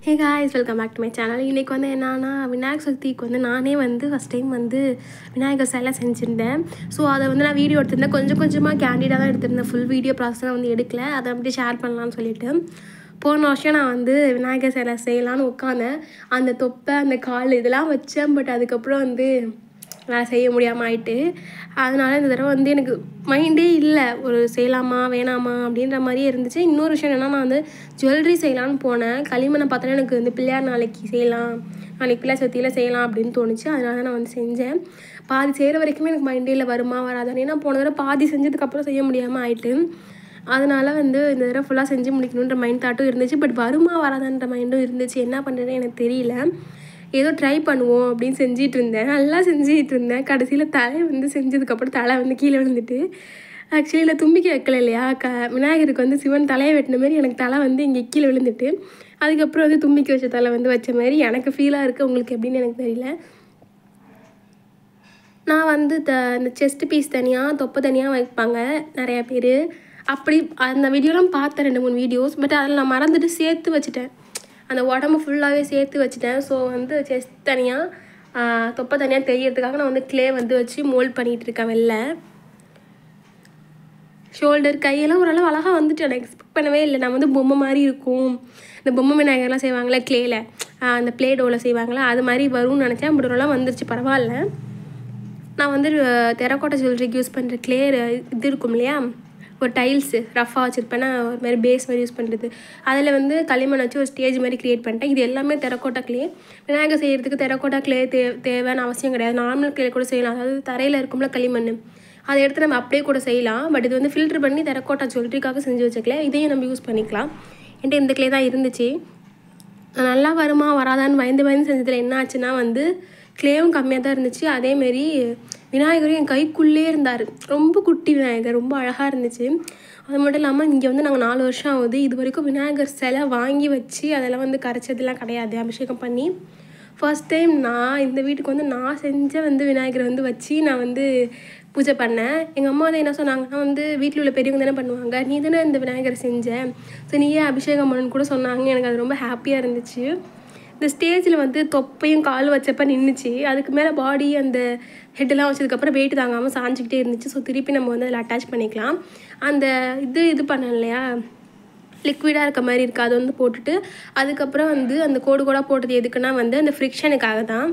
Hey guys, welcome back to my channel. இன்றைக்கி வந்து என்னன்னா விநாயகர் சதுர்த்திக்கு வந்து நானே வந்து ஃபஸ்ட் டைம் வந்து விநாயகர் சிலை செஞ்சுருந்தேன். ஸோ அதை வந்து நான் வீடியோ எடுத்திருந்தேன். கொஞ்சம் கொஞ்சமாக கேண்டிடாக தான் எடுத்திருந்தேன். ஃபுல் வீடியோ ப்ராசஸாக வந்து எடுக்கல. அதை அப்படியே ஷேர் பண்ணலான்னு சொல்லிட்டு போன வருஷம் நான் வந்து விநாயகர் சிலை செய்யலான்னு உட்காந்தேன். அந்த தொப்பை அந்த கால் இதெல்லாம் வச்சேன். பட் அதுக்கப்புறம் வந்து நான் செய்ய முடியாமல் ஆயிட்டு. அதனால் இந்த தடவை வந்து எனக்கு மைண்டே இல்லை ஒரு செய்யலாமா வேணாமா அப்படின்ற மாதிரியே இருந்துச்சு. இன்னொரு விஷயம் என்னென்னா நான் வந்து ஜுவல்லரி செய்யலான்னு போனேன். களிமண்ணை பார்த்தோன்னா எனக்கு வந்து பிள்ளையார் நாளைக்கு செய்யலாம், நாளைக்கு பிள்ளையார் சதுர்த்தியில் செய்யலாம் அப்படின்னு தோணுச்சு. அதனால தான் நான் வந்து செஞ்சேன். பாதி செய்கிற வரைக்குமே எனக்கு மைண்டே இல்லை வருமா வராதான்னு. ஏன்னா போன தடவை பாதி செஞ்சதுக்கப்புறம் செய்ய முடியாமல் ஆயிட்டு. அதனால் வந்து இந்த தடவை ஃபுல்லாக செஞ்சு முடிக்கணுன்ற மைண்ட் தாட்டும் இருந்துச்சு. பட் வருமா வராதான்ற மைண்டும் இருந்துச்சு. என்ன பண்ணுறதுன்னு எனக்கு தெரியல. ஏதோ ட்ரை பண்ணுவோம் அப்படின்னு செஞ்சிகிட்டு இருந்தேன். நல்லா செஞ்சுக்கிட்டு இருந்தேன். கடைசியில் தலை வந்து செஞ்சதுக்கப்புறம் தலை வந்து கீழே விழுந்துட்டு, ஆக்சுவலி இல்லை தும்பிக்கை வைக்கல இல்லையா, விநாயகருக்கு வந்து சிவன் தலையை வெட்டின மாரி எனக்கு தலை வந்து இங்கே கீழே விழுந்துட்டு, அதுக்கப்புறம் வந்து தும்பிக்கை வச்ச தலை வந்து வச்ச மாதிரி எனக்கு ஃபீலாக இருக்குது. உங்களுக்கு எப்படின்னு எனக்கு தெரியல. நான் வந்து இந்த செஸ்ட் பீஸ் தனியாக தொப்பை தனியாக வைப்பாங்க நிறையா பேர். அப்படி அந்த வீடியோலாம் பார்த்தேன் 2-3 வீடியோஸ். பட் அதில் நான் மறந்துட்டு சேர்த்து வச்சுட்டேன். அந்த உடம்பு ஃபுல்லாகவே சேர்த்து வச்சுட்டேன். ஸோ வந்து செஸ்ட் தனியாக தொப்பை தனியாக தெரியறதுக்காக நான் வந்து க்ளே வந்து வச்சு மோல்ட் பண்ணிகிட்டு இருக்கேன். வெளில ஷோல்டர் கையெல்லாம் ஓரளவு அழகாக வந்துட்டு நான் எக்ஸ்பெக்ட் பண்ணவே இல்லை. நான் வந்து பொம்மை மாதிரி இருக்கும், இந்த பொம்மை விநாயகர்லாம் செய்வாங்களே க்ளேயில், அந்த ப்ளே டோவில் செய்வாங்களே அது மாதிரி வரும்னு நினச்சேன். பட் ஓரளவு வந்துருச்சு, பரவாயில்ல. நான் வந்து டெரகோட்டா ஜுவல்லரிக்கு யூஸ் பண்ணுற க்ளே இது இருக்கும் இல்லையா, ஒரு டைல்ஸு ரஃபாக வச்சுருப்பேன்னா ஒரு மாதிரி பேஸ் மாதிரி யூஸ் பண்ணுறது, அதில் வந்து களிமண் வச்சு ஒரு ஸ்டேஜ் மாதிரி க்ரியேட் பண்ணிட்டேன். இது எல்லாமே டெரகோட்டா க்ளே. விநாயகர் செய்கிறதுக்கு டெரகோட்டா க்ளே தேவையான அவசியம் கிடையாது. நார்மல் க்ளே கூட செய்யலாம். அதாவது தரையில் இருக்கும்ல களிமண், அதை எடுத்து நம்ம அப்படியே கூட செய்யலாம். பட் இது வந்து ஃபில்ட்ரு பண்ணி டெரகோட்டா ஜுவல்லரிக்காக செஞ்சு வச்சுக்கல. இதையும் நம்ம யூஸ் பண்ணிக்கலாம். என்கிட்ட இந்த க்ளே தான் இருந்துச்சு. நல்லா வருமா வராதான்னு பயந்து செஞ்சதில் என்ன ஆச்சுன்னா வந்து க்ளேவும் கம்மியாக தான் இருந்துச்சு. அதேமாரி விநாயகரும் என் கைக்குள்ளே இருந்தார். ரொம்ப குட்டி விநாயகர், ரொம்ப அழகாக இருந்துச்சு. அது மட்டும் இல்லாமல் இங்கே வந்து நாங்கள் 4 வருஷம் ஆகுது. இது வரைக்கும் விநாயகர் சிலை வாங்கி வச்சு அதெல்லாம் வந்து கரைச்சதெல்லாம் கிடையாது, அபிஷேகம் பண்ணி. ஃபர்ஸ்ட் டைம் நான் இந்த வீட்டுக்கு வந்து நான் செஞ்ச வந்து விநாயகரை வந்து வச்சு நான் வந்து பூஜை பண்ணேன். எங்கள் அம்மா வந்து என்ன சொன்னாங்கன்னா வந்து வீட்டில் உள்ள பெரியவங்க தானே பண்ணுவாங்க, நீ தானே இந்த விநாயகரை செஞ்சேன், ஸோ நீயே அபிஷேகம் பண்ணணுன்னு கூட சொன்னாங்க. எனக்கு அது ரொம்ப ஹாப்பியாக இருந்துச்சு. இந்த ஸ்டேஜில் வந்து தொப்பையும் கால் வச்சப்போ நின்றுச்சு. அதுக்கு மேலே பாடி அந்த ஹெட்டெல்லாம் வச்சதுக்கப்புறம் வெயிட் தாங்காமல் சாஞ்சிக்கிட்டே இருந்துச்சு. ஸோ திருப்பி நம்ம வந்து அதில் அட்டாச் பண்ணிக்கலாம். அந்த இது பண்ணேன் இல்லையா, லிக்விடாக இருக்க மாதிரி இருக்குது, அதை வந்து போட்டுட்டு அதுக்கப்புறம் வந்து அந்த கோடு போட்டது எதுக்குன்னா வந்து அந்த ஃப்ரிக்ஷனுக்காக தான்.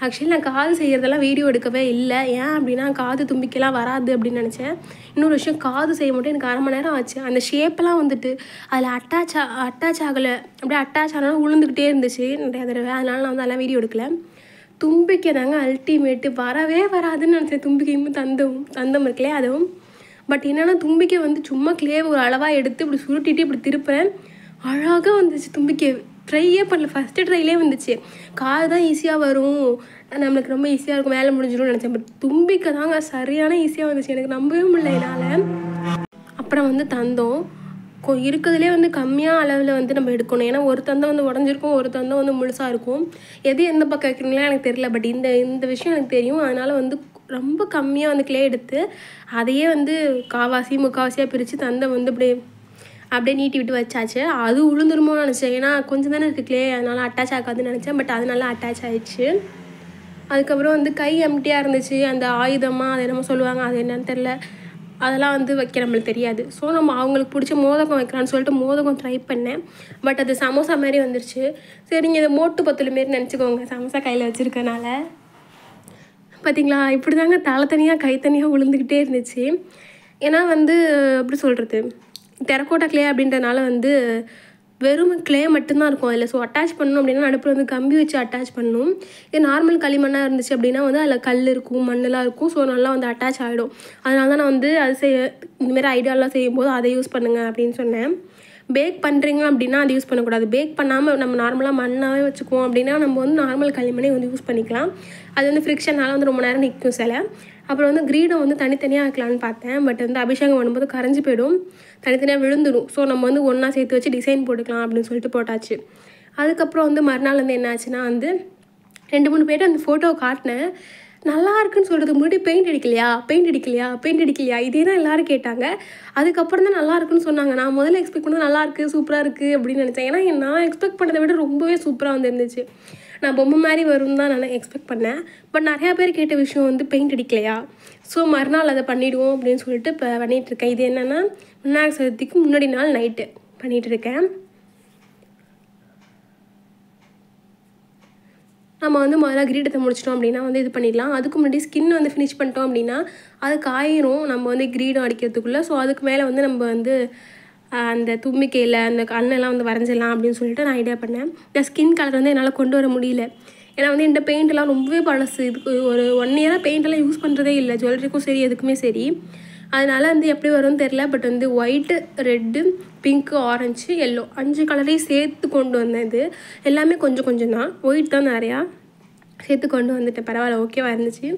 ஆக்சுவலி நான் காது செய்கிறதெல்லாம் வீடியோ எடுக்கவே இல்லை. ஏன் அப்படின்னா காது தும்பிக்கெல்லாம் வராது அப்படின்னு நினச்சேன். இன்னொரு விஷயம், காது செய்ய மட்டும் எனக்கு 1/2 மணி நேரம் ஆச்சு. அந்த ஷேப்பெல்லாம் வந்துட்டு அதில் அட்டாச் ஆகலை. அப்படியே அட்டாச் ஆனாலும் உளுந்துக்கிட்டே இருந்துச்சு நிறையா தடவை. அதனால நான் வந்து அதெல்லாம் வீடியோ எடுக்கலை. தும்பிக்கை தாங்க அல்டிமேட்டு, வரவே வராதுன்னு நினச்சேன். தும்பிக்கையும் தந்தம் இருக்குல்லையே அதுவும். பட் என்னென்னா தும்பிக்கை வந்து சும்மா க்ளே ஒரு அளவாக எடுத்து இப்படி சுருட்டிட்டு இப்படி திருப்புறேன், அழகாக வந்துச்சு. தும்பிக்கை ட்ரையே பண்ணல, ஃபஸ்ட்டு ட்ரைலே வந்துச்சு. காது தான் ஈஸியாக வரும், நம்மளுக்கு ரொம்ப ஈஸியாக இருக்கும், வேலை முடிஞ்சிடும்னு நினச்சேன். பட் தும்பிக்கை தாங்க சரியான ஈஸியாக வந்துச்சு. எனக்கு நம்பவே முடியல என்னால். அப்புறம் வந்து தந்தம் இருக்கிறதுலே வந்து கம்மியாக அளவில் வந்து நம்ம எடுக்கணும். ஏன்னா ஒரு தந்தம் வந்து உடஞ்சிருக்கும், ஒரு தந்தம் வந்து முழுசாக இருக்கும். எது எந்த பக்கம் வைக்கிறீங்களா எனக்கு தெரியல. பட் இந்த விஷயம் எனக்கு தெரியும். அதனால் வந்து ரொம்ப கம்மியாக வந்து க்ளே எடுத்து அதையே வந்து முக்கால்வாசியாக பிரித்து தந்தம் வந்து அப்படியே நீட்டி விட்டு வச்சாச்சு. அது உளுந்துருமோன்னு நினச்சேன். ஏன்னா கொஞ்சம் தானே இருக்குது க்ளே, அதனால் அட்டாச் ஆகாதுன்னு நினச்சேன். பட் அது நல்லா அட்டாச் ஆகிடுச்சு. அதுக்கப்புறம் வந்து கை எம்டியாக இருந்துச்சு. அந்த ஆயுதமாக அதை என்னமோ சொல்லுவாங்க, அது என்னன்னு தெரில, அதெல்லாம் வந்து வைக்க நம்மளுக்கு தெரியாது. ஸோ நம்ம அவங்களுக்கு பிடிச்ச மோதகம் வைக்கலான்னு சொல்லிட்டு மோதகம் ட்ரை பண்ணேன். பட் அது சமோசா மாரி வந்துருச்சு. சரிங்க, இதை மோட்டு பத்தல் மாரி நினச்சிக்கோங்க, சமோசா கையில் வச்சுருக்கனால. பார்த்திங்களா, இப்படி தாங்க தலை தனியாக கை தனியாக விழுந்துக்கிட்டே இருந்துச்சு. ஏன்னா வந்து எப்படி சொல்கிறது, டெரகோட்டா க்ளே அப்படின்றனால வந்து வெறும் க்ளே மட்டும்தான் இருக்கும் அதில். ஸோ அட்டாச் பண்ணணும் அப்படின்னா நடுப்பில் வந்து கம்பி வச்சு அட்டாச் பண்ணணும். இது நார்மல் களிமண்ணாக இருந்துச்சு அப்படின்னா வந்து அதில் கல் இருக்கும், மண்ணெலாம் இருக்கும். ஸோ நல்லா வந்து அட்டாச் ஆகிடும். அதனால தான் நான் வந்து அது இந்தமாரி ஐடியாலாம் செய்யும்போது அதை யூஸ் பண்ணுங்கள் அப்படின்னு சொன்னேன். பேக் பண்ணுறீங்க அப்படின்னா அதை யூஸ் பண்ணக்கூடாது. பேக் பண்ணாமல் நம்ம நார்மலாக மண்ணாகவே வச்சுக்குவோம் அப்படின்னா நம்ம வந்து நார்மல் களிமண்ணே வந்து யூஸ் பண்ணிக்கலாம். அது வந்து ஃப்ரிக்ஷனால் வந்து ரொம்ப நேரம் நிற்கும் சிலை. அப்புறம் வந்து கிரீடம் வந்து தனித்தனியாக வைக்கலான்னு பார்த்தேன். பட் வந்து அபிஷேகம் பண்ணும்போது கரைஞ்சி போயிடும், தனித்தனியாக விழுந்துடும். ஸோ நம்ம வந்து ஒன்றா சேர்த்து வச்சு டிசைன் போட்டுக்கலாம் அப்படின்னு சொல்லிட்டு போட்டாச்சு. அதுக்கப்புறம் வந்து மறுநாள் வந்து என்ன ஆச்சுன்னா வந்து 2-3 பேர்ட்ட அந்த ஃபோட்டோவை காட்டினேன். நல்லா இருக்குன்னு சொல்கிறதுக்கு முன்னாடி பெயிண்ட் அடிக்கலையா பெயிண்ட் அடிக்கலையா பெயிண்ட் அடிக்கலையா இதே தான் எல்லோரும் கேட்டாங்க. அதுக்கப்புறம் தான் நல்லா இருக்குன்னு சொன்னாங்க. நான் முதல்ல எக்ஸ்பெக்ட் பண்ணது நல்லாயிருக்கு சூப்பராக இருக்குது அப்படின்னு நினச்சேன். ஏன்னா நான் எக்ஸ்பெக்ட் பண்ணதை விட ரொம்பவே சூப்பராக வந்துருந்துச்சு. நான் பொம்மை மாதிரி வரும்னு தான் நான் எக்ஸ்பெக்ட் பண்ணேன். பட் நிறையா பேர் கேட்ட விஷயம் வந்து பெயிண்ட் அடிக்கலையா. ஸோ மறுநாள் அதை பண்ணிவிடுவோம் அப்படின்னு சொல்லிட்டு இப்போ பண்ணிகிட்ருக்கேன். இது என்னென்னா விநாயகர் சதுர்த்திக்கு முன்னாடி நாள் நைட்டு பண்ணிகிட்ருக்கேன். நம்ம வந்து முதல்ல கிரீடத்தை முடிச்சிட்டோம் அப்படின்னா வந்து இது பண்ணிடலாம். அதுக்கு முன்னாடி ஸ்கின் வந்து ஃபினிஷ் பண்ணிட்டோம் அப்படின்னா அது காயிரும் நம்ம வந்து கிரீடம் அடிக்கிறதுக்குள்ளே. ஸோ அதுக்கு மேலே வந்து நம்ம வந்து அந்த தும்பிக்கையில் அந்த கண்ணெல்லாம் வந்து வரைஞ்சிடலாம் அப்படின்னு சொல்லிட்டு நான் ஐடியா பண்ணேன். இந்த ஸ்கின் கலர் வந்து என்னால் கொண்டு வர முடியல. ஏன்னா வந்து இந்த பெயிண்ட்லாம் ரொம்பவே பழசு. இதுக்கு ஒரு 1 இயராக பெயிண்டெல்லாம் யூஸ் பண்ணுறதே இல்லை. ஜுவல்லரிக்கும் சரி எதுக்குமே சரி. அதனால் வந்து எப்படி வரும்னு தெரில. பட் வந்து white, red, pink, orange, yellow 5 கலரையும் சேர்த்து கொண்டு வந்தேன். இது எல்லாமே கொஞ்சம் கொஞ்சம் தான். ஒயிட் தான் நிறையா சேர்த்து கொண்டு வந்துட்டேன். பரவாயில்ல, ஓகேவாக இருந்துச்சு.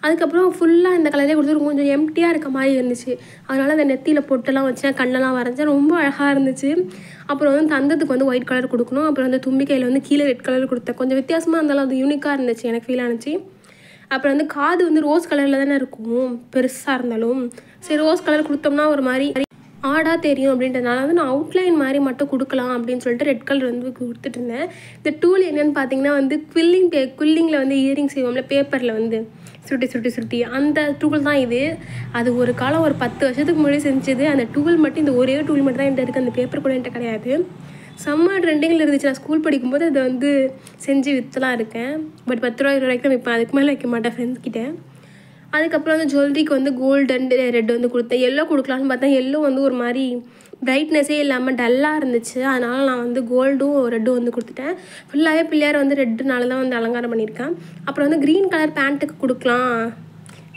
அதுக்கப்புறம் ஃபுல்லாக இந்த கலரே கொடுத்து கொஞ்சம் எம்டியாக இருக்க மாதிரி இருந்துச்சு. அதனால் அந்த நெத்தியில் பொட்டெல்லாம் வச்சேன், கண்ணெல்லாம் வரைஞ்சேன். ரொம்ப அழகாக இருந்துச்சு. அப்புறம் வந்து தந்தத்துக்கு வந்து ஒயிட் கலர் கொடுக்கணும். அப்புறம் வந்து தும்பிக்கையில் வந்து கீழே ரெட் கலர் கொடுத்தேன். கொஞ்சம் வித்தியாசமாக இருந்தாலும் அது யூனிக்காக இருந்துச்சு, எனக்கு ஃபீல் ஆனிச்சு. அப்புறம் வந்து காது வந்து ரோஸ் கலரில் தானே இருக்கும் பெருசாக இருந்தாலும். சரி ரோஸ் கலர் கொடுத்தோம்னா ஒரு மாதிரி ஆடாக தெரியும் அப்படின்றதுனால வந்து நான் அவுட்லைன் மாதிரி மட்டும் கொடுக்கலாம் அப்படின்னு சொல்லிட்டு ரெட் கலர் வந்து கொடுத்துட்டு இருந்தேன். இந்த டூல் என்னென்னு பார்த்தீங்கன்னா வந்து குவில்லிங்கில் வந்து இயரிங் செய்வோம்ல பேப்பரில் வந்து சுருட்டி அந்த டூல் தான் இது. அது ஒரு காலம் ஒரு 10 வருஷத்துக்கு முன்னாடி செஞ்சது. அந்த டூல் மட்டும், இந்த ஒரே டூல் மட்டும் தான் என்கிட்ட இருக்குது. அந்த பேப்பர் கூட என்கிட்ட கிடையாது. செம்ம ட்ரெண்டிங்கில் இருந்துச்சு. நான் ஸ்கூல் படிக்கும்போது அதை வந்து செஞ்சு விற்றுலாம் இருக்கேன். பட் 10 ரூபா 20 ரூபாய்க்கு விற்பேன். அதுக்கு மேலே வைக்க மாட்டேன் ஃப்ரெண்ட்ஸ்கிட்ட. அதுக்கப்புறம் வந்து ஜுவல்லரிக்கு வந்து கோல்டு அண்ட் ரெட் வந்து கொடுத்தேன். எல்லோ கொடுக்கலான்னு பார்த்தேன். எல்லோ வந்து ஒரு மாதிரி பிரைட்னஸே இல்லாமல் டல்லாக இருந்துச்சு. அதனால் நான் வந்து கோல்டும் ரெட்டும் வந்து கொடுத்துட்டேன். ஃபுல்லாகவே பிள்ளையார் வந்து ரெட்டுனால தான் வந்து அலங்காரம் பண்ணியிருக்கேன். அப்புறம் வந்து க்ரீன் கலர் பேண்ட்டுக்கு கொடுக்கலாம்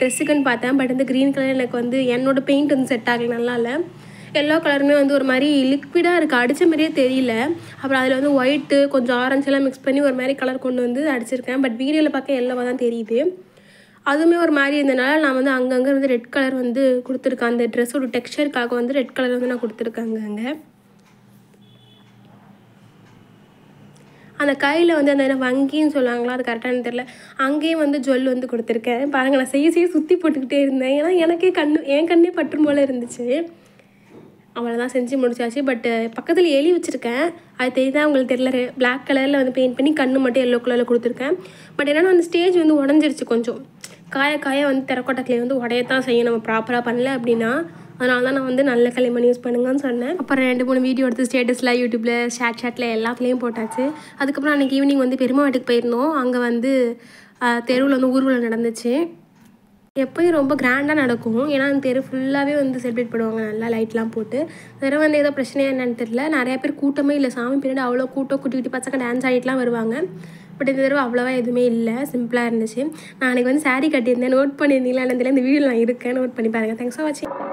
ட்ரெஸ்ஸுக்குன்னு பார்த்தேன். பட் வந்து க்ரீன் கலர் எனக்கு வந்து என்னோடய பெயிண்ட் வந்து செட் ஆகலை, நல்லா இல்லை. எல்லோ கலருமே வந்து ஒரு மாதிரி லிக்விடாக இருக்குது, அடித்த மாதிரியே தெரியல. அப்புறம் அதில் வந்து ஒயிட்டு கொஞ்சம் ஆரஞ்செல்லாம் மிக்ஸ் பண்ணி ஒரு மாதிரி கலர் கொண்டு வந்து அடிச்சிருக்கேன். பட் வீடியோவில் பார்க்க எல்லோவாக தான் தெரியுது. அதுவுமே ஒரு மாதிரி இருந்தனால நான் வந்து அங்கங்கே வந்து ரெட் கலர் வந்து கொடுத்துருக்கேன். அந்த ட்ரெஸ்ஸோட டெக்ஸ்சருக்காக வந்து ரெட் கலர் வந்து நான் கொடுத்துருக்கேன். அங்கே அந்த கையில் வந்து அந்த வங்கின்னு சொல்லுவாங்களா, அது கரெக்டானு தெரில, அங்கேயும் வந்து ஜுவல் வந்து கொடுத்துருக்கேன். பாருங்கள், நான் செய்ய சுற்றி போட்டுக்கிட்டே இருந்தேன். ஏன்னா எனக்கே என் கண்ணே பற்றும் போல் இருந்துச்சு. அவ்வளோதான், செஞ்சு முடிச்சாச்சு. பட்டு பக்கத்தில் எலி வச்சுருக்கேன். அது தெரியுதா உங்களுக்கு தெரியல. பிளாக் கலரில் வந்து பெயிண்ட் பண்ணி கண்ணு மட்டும் எல்லோ கலரில் கொடுத்துருக்கேன். பட் என்னென்னா அந்த ஸ்டேஜ் வந்து உடஞ்சிருச்சு. கொஞ்சம் காய வந்து டெரக்கோட்டா கிளே வந்து உடையத்தான் செய்யும், நம்ம ப்ராப்பராக பண்ணல அப்படின்னா. அதனால தான் நான் வந்து நல்ல களிமண் யூஸ் பண்ணுங்கன்னு சொன்னேன். அப்புறம் 2-3 வீடியோ எடுத்து ஸ்டேட்டஸில், யூடியூப்பில், ஷேட்டில் எல்லாத்துலேயும் போட்டாச்சு. அதுக்கப்புறம் அன்றைக்கி ஈவினிங் வந்து பெரியம்மா வீட்டுக்கு போயிருந்தோம். அங்கே வந்து தெருவில் வந்து ஊர்வலம் நடந்துச்சு. எப்போயும் ரொம்ப கிராண்டாக நடக்கும். ஏன்னா அந்த தெரு ஃபுல்லாகவே வந்து செலிப்ரேட் பண்ணுவாங்க, நல்லா லைட்லாம் போட்டு. வேறு வந்து ஏதோ பிரச்சனையாக என்னென்னு தெரியல. நிறையா பேர் கூட்டமே இல்லை. சாமி பின்னாடி அவ்வளோ கூட்டம், குட்டி குட்டி பசங்க டான்ஸ் ஆடிட்டுலாம் வருவாங்க. பட் இந்த தடவை அவ்வளோவா எதுவுமே இல்லை, சிம்பிளாக இருந்துச்சு. நான் அன்றைக்கி வந்து சாரீ கட்டியிருந்தேன். நோட் பண்ணியிருந்தீங்களா என்னன்னு தெரியல. இந்த வீடியோவில் நான் இருக்கேன், நோட் பண்ணி பாருங்கள். தேங்க்ஸ் ஃபார் வாட்சிங்.